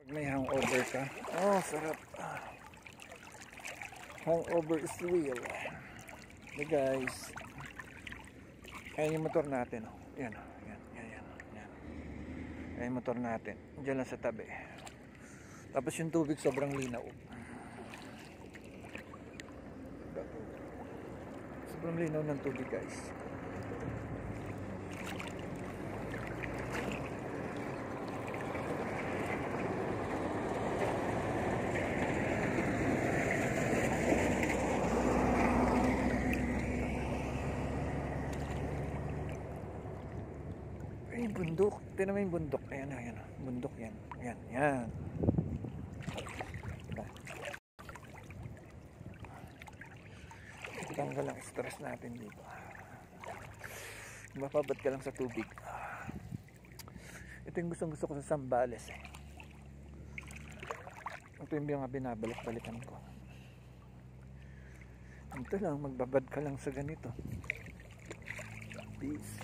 May hangover ka. Oh, sarap. Hangover is real. Hey guys. Ayan yung motor natin. Oh. Yan. Yan. Ayan yung motor natin. Diyan lang sa tabi. Tapos yung tubig sobrang linaw. Sobrang linaw ng tubig guys. Ay, bundok. Tignan mo yung bundok. Ayan. Bundok yan. Yan. Tanggal ang stress natin dito. Mapabad ka lang sa tubig. Ito yung gusto ko sa Zambales. Ito yung mga binabalik-balikan ko. Ito lang, magbabad ka lang sa ganito. Peace.